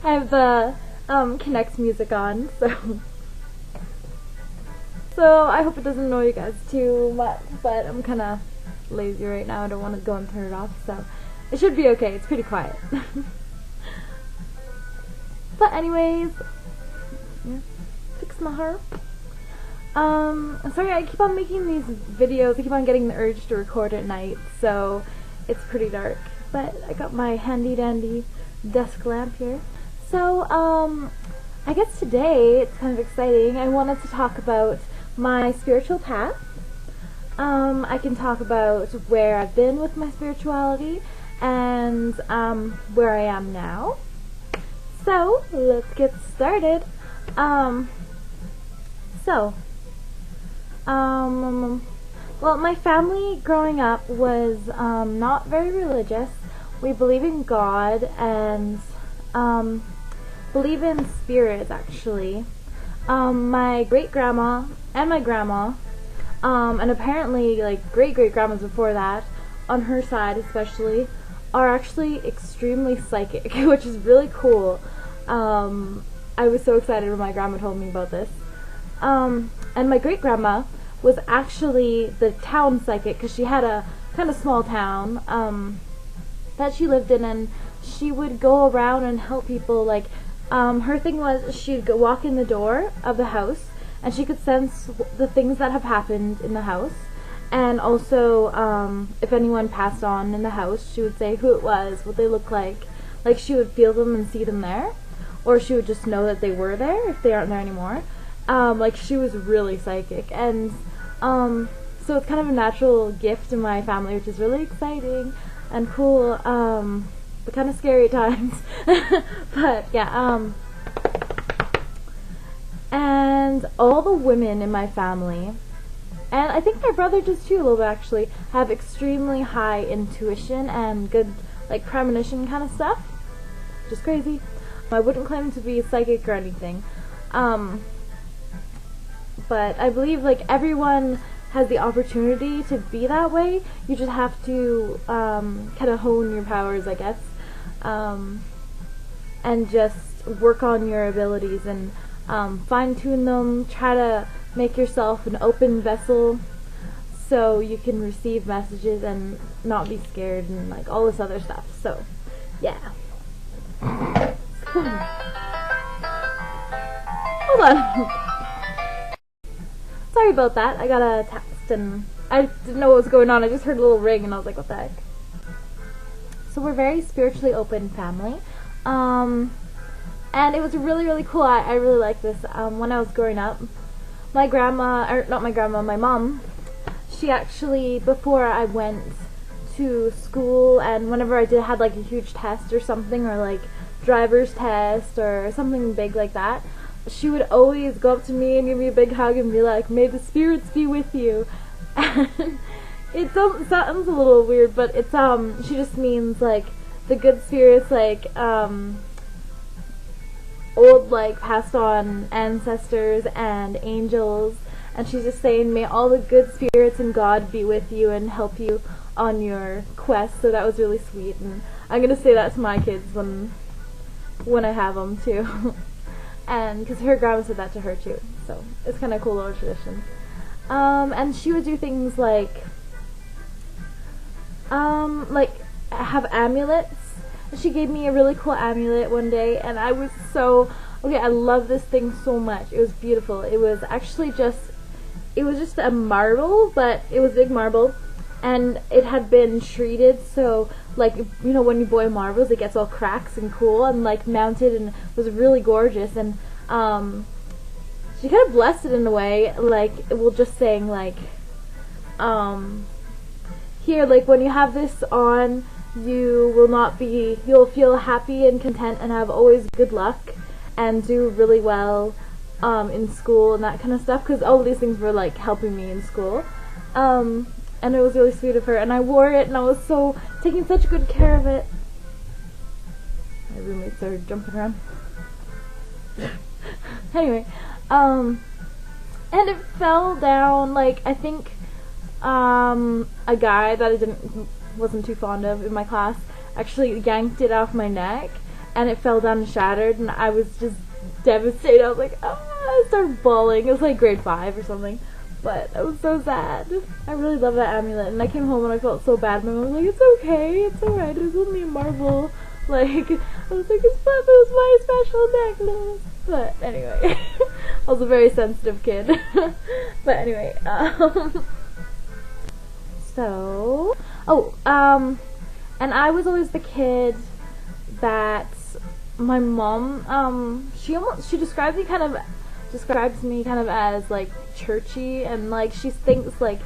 I have the Connect music on, so I hope it doesn't annoy you guys too much, but I'm kind of lazy right now. I don't want to go and turn it off, so it should be okay. It's pretty quiet. But anyways, yeah, fix my harp. I'm sorry, I keep on making these videos. I keep on getting the urge to record at night, so it's pretty dark. But I got my handy dandy desk lamp here. So, I guess today it's kind of exciting. I wanted to talk about my spiritual path. I can talk about where I've been with my spirituality and where I am now. So, let's get started. Well, my family growing up was not very religious. We believe in God and believe in spirits, actually. My great-grandma and my grandma, and apparently like great-great-grandmas before that, on her side especially, are actually extremely psychic, which is really cool. I was so excited when my grandma told me about this. And my great-grandma was actually the town psychic, because she had a kind of small town that she lived in, and she would go around and help people. Like, her thing was she'd go walk in the door of the house, and she could sense the things that have happened in the house, and also if anyone passed on in the house, she would say who it was, what they looked like she would feel them and see them there, or she would just know that they were there if they aren't there anymore. Like, she was really psychic, and so it's kind of a natural gift in my family, which is really exciting and cool, but kind of scary at times. But yeah, and all the women in my family, and I think my brother does too a little bit actually, have extremely high intuition and good, like, premonition kind of stuff, which is crazy. I wouldn't claim to be psychic or anything, but I believe, like, everyone has the opportunity to be that way. You just have to kind of hone your powers, I guess, and just work on your abilities and fine-tune them. Try to make yourself an open vessel so you can receive messages and not be scared and, like, all this other stuff. So, yeah. Hold on. Sorry about that. I got a text and I didn't know what was going on. I just heard a little ring and I was like, what the heck? So we're a very spiritually open family. And it was really, really cool. I really liked this. When I was growing up, my mom, she actually, before I went to school and whenever I had like a huge test or something, or like driver's test or something big like that, she would always go up to me and give me a big hug and be like, "May the spirits be with you." And it sounds a little weird, but it's she just means like the good spirits, like old, like, passed on ancestors and angels, and she's just saying, may all the good spirits and God be with you and help you on your quest. So that was really sweet, and I'm gonna say that to my kids when I have them too. And because her grandma said that to her too, so it's kind of cool little tradition. And she would do things like have amulets. She gave me a really cool amulet one day, and I was so, okay, I love this thing so much. It was beautiful. It was actually just a marble, but it was big marble, and it had been treated, so, like, you know, when you boil marbles, it gets all cracks and cool, and, like, mounted, and was really gorgeous. And she kind of blessed it in a way, like, well, just saying, like, here, like, when you have this on, you'll feel happy and content and have always good luck and do really well in school and that kind of stuff, because all of these things were, like, helping me in school. And it was really sweet of her, and I wore it, and I was taking such good care of it. My roommates are jumping around. Anyway, and it fell down, like, I think, a guy that I wasn't too fond of in my class actually yanked it off my neck, and it fell down and shattered, and I was just devastated. I was like, ah, I started bawling. It was like grade 5 or something, but I was so sad. I really love that amulet, and I came home and I felt so bad. My mom was like, it's okay, it's alright, it was only a marble. Like, I was like, but it was my special necklace. But anyway, I was a very sensitive kid. But anyway, and I was always the kid that my mom, she describes me kind of as like churchy, and like she thinks like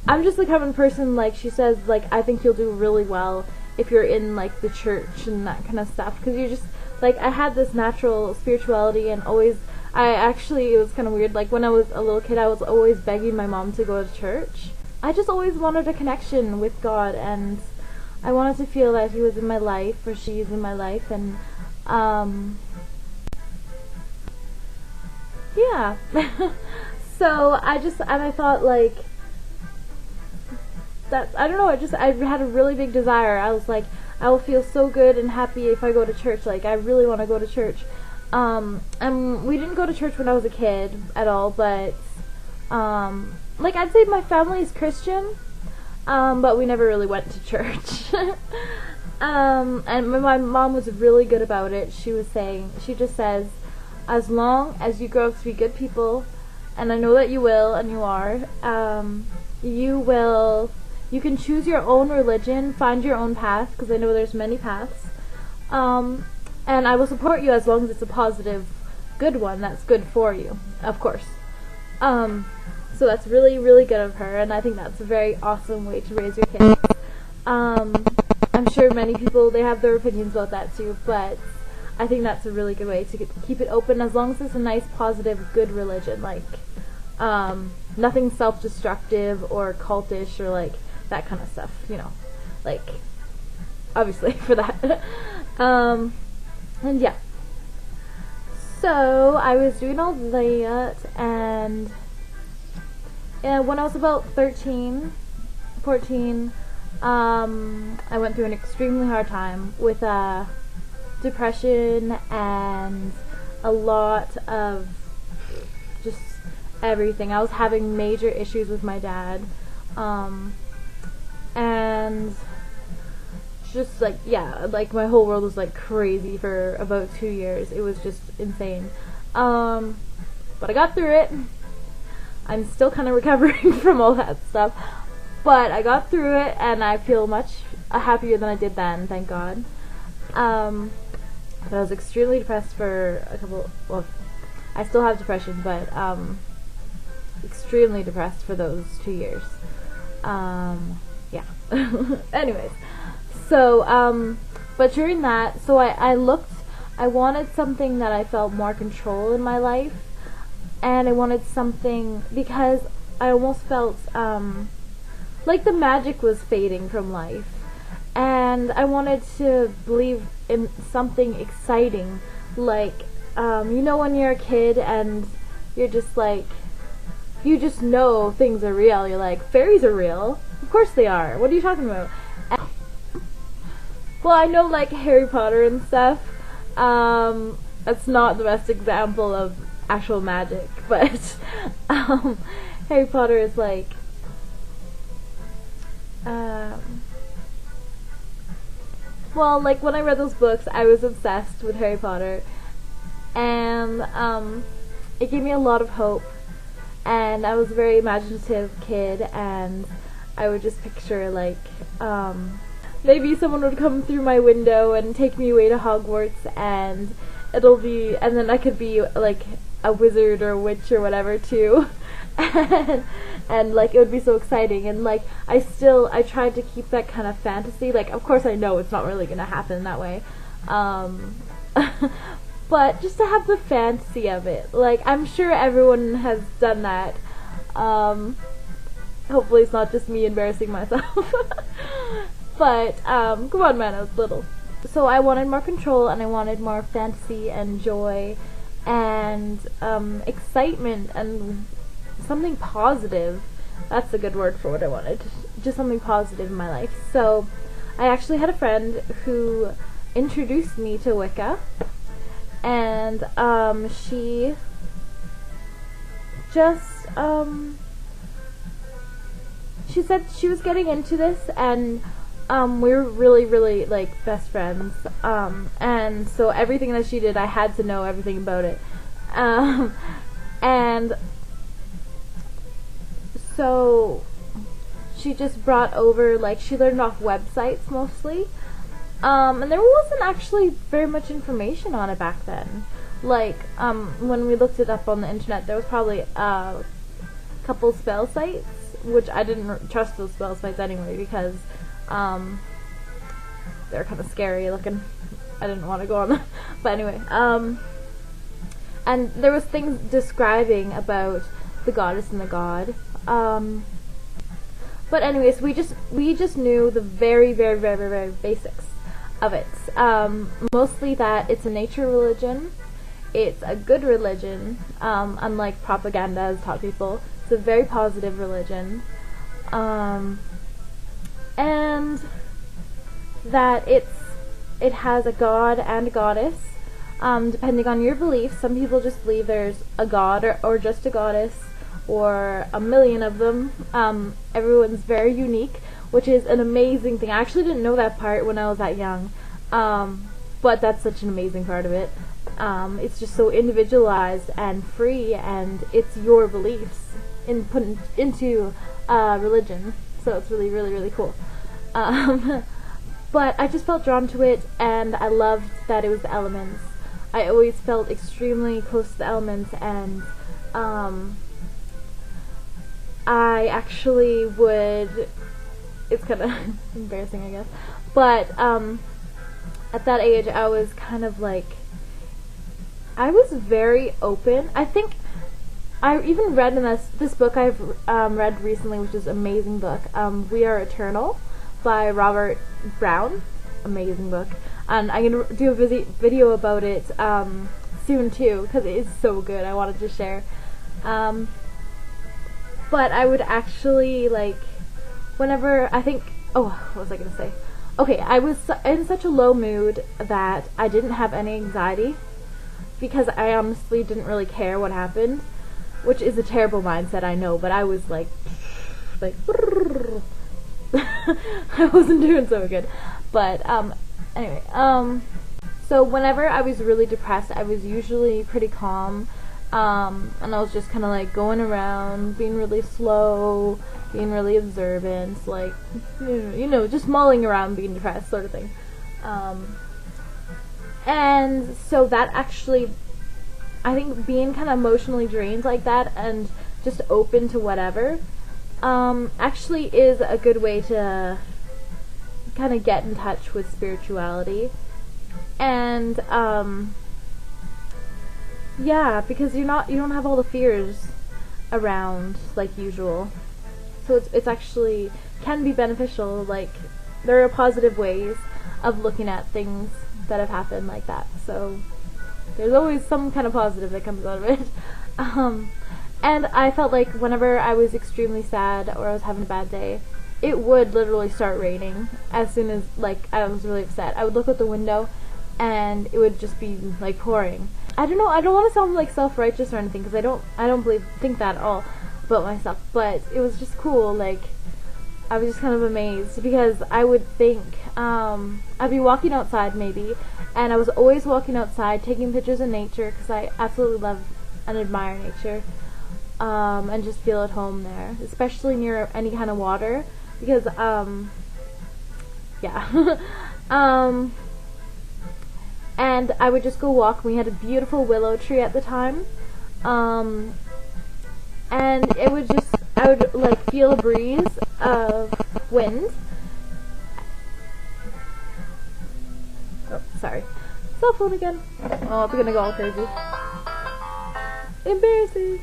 I'm just the kind of person, like she says, like, I think you'll do really well if you're in like the church and that kind of stuff, because you just like, I had this natural spirituality, and always it was kind of weird, like when I was a little kid I was always begging my mom to go to church. I just always wanted a connection with God, and I wanted to feel that he was in my life, or she's in my life, and yeah. So I thought like that, I don't know, I had a really big desire. I was like, I will feel so good and happy if I go to church, like I really want to go to church. And we didn't go to church when I was a kid at all, but like I'd say my family is Christian, but we never really went to church. And my mom was really good about it. She just says, as long as you grow up to be good people, and I know that you will, and you are, you can choose your own religion, find your own path, because I know there's many paths, and I will support you as long as it's a positive, good one that's good for you, of course. So that's really, really good of her, and I think that's a very awesome way to raise your kids. I'm sure many people, they have their opinions about that too, but I think that's a really good way to keep it open, as long as it's a nice, positive, good religion, like, nothing self-destructive or cultish or like that kind of stuff, you know, like, obviously for that. And yeah, so I was doing all that, and when I was about 13, 14, I went through an extremely hard time with depression and a lot of just everything. I was having major issues with my dad, and just like, yeah, like my whole world was like crazy for about 2 years. It was just insane. But I got through it. I'm still kind of recovering from all that stuff, but I got through it, and I feel much happier than I did then, thank God. But I was extremely depressed for well, I still have depression, but extremely depressed for those 2 years. Yeah. Anyways, so but during that, so I wanted something that I felt more control in my life, and I wanted something, because I almost felt like the magic was fading from life, and I wanted to believe in something exciting, like, you know, when you're a kid and you're just like, you just know things are real. You're like, fairies are real. Of course they are. What are you talking about? And, well, I know, like, Harry Potter and stuff. That's not the best example of actual magic, but Harry Potter is like, well, like, when I read those books, I was obsessed with Harry Potter, and it gave me a lot of hope, and I was a very imaginative kid, and I would just picture, like, maybe someone would come through my window and take me away to Hogwarts, and then I could be, like, a wizard or a witch or whatever, too, and like, it would be so exciting, and like, I tried to keep that kind of fantasy, like, of course I know it's not really gonna happen that way, but just to have the fantasy of it, like, I'm sure everyone has done that. Hopefully it's not just me embarrassing myself. But come on, man, I was little, so I wanted more control, and I wanted more fantasy and joy and excitement and something positive. That's a good word for what I wanted. Just something positive in my life. So I actually had a friend who introduced me to Wicca, and she just she said she was getting into this, and we were really like best friends, and so everything that she did, I had to know everything about it, and so she just brought over, like, she learned off websites mostly, and there wasn't actually very much information on it back then. Like, when we looked it up on the internet, there was probably a couple spell sites, which I didn't trust those spell sites anyway, because they're kind of scary looking. I didn't want to go on them. But anyway, and there was things describing about the goddess and the god. But anyways, we just knew the very basics of it. Mostly that it's a nature religion. It's a good religion, unlike propaganda has taught people. It's a very positive religion. And that it has a god and a goddess, depending on your beliefs. Some people just believe there's a god or just a goddess, or a million of them. Everyone's very unique, which is an amazing thing. I actually didn't know that part when I was that young, but that's such an amazing part of it. It's just so individualized and free, and it's your beliefs put into religion, so it's really cool. But I just felt drawn to it, and I loved that it was the elements. I always felt extremely close to the elements, and I actually would, it's kind of embarrassing, I guess, but at that age I was kind of like, I was very open. I think I even read in this book I've read recently, which is an amazing book, We Are Eternal by Robert Brown. Amazing book. And I'm going to do a video about it soon too, because it is so good. I wanted to share. But I would actually, like, whenever I think, oh, what was I going to say? Okay, I was in such a low mood that I didn't have any anxiety, because I honestly didn't really care what happened, which is a terrible mindset, I know, but I was like I wasn't doing so good. But anyway, so whenever I was really depressed, I was usually pretty calm, and I was just kind of like going around, being really slow, being really observant, like, you know, just mulling around being depressed, sort of thing. And so that actually, I think being kind of emotionally drained like that and just open to whatever, actually is a good way to kind of get in touch with spirituality. And yeah, because you don't have all the fears around like usual, so it's actually can be beneficial. Like, there are positive ways of looking at things that have happened like that, so there's always some kind of positive that comes out of it. And I felt like whenever I was extremely sad or I was having a bad day, it would literally start raining as soon as, like, I was really upset. I would look out the window and it would just be like pouring. I don't know, I don't want to sound like self-righteous or anything, because I don't think that at all about myself, but it was just cool. Like, I was just kind of amazed, because I would think, I'd be walking outside maybe, and I was always walking outside taking pictures of nature, because I absolutely love and admire nature, and just feel at home there, especially near any kind of water, because yeah. And I would just go walk. We had a beautiful willow tree at the time, and it would just, I would like feel a breeze of wind. Oh, sorry. Cell phone again. Oh, I'm gonna go all crazy. Embarrassing.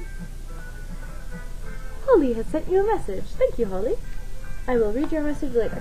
Holly has sent you a message. Thank you, Holly. I will read your message later.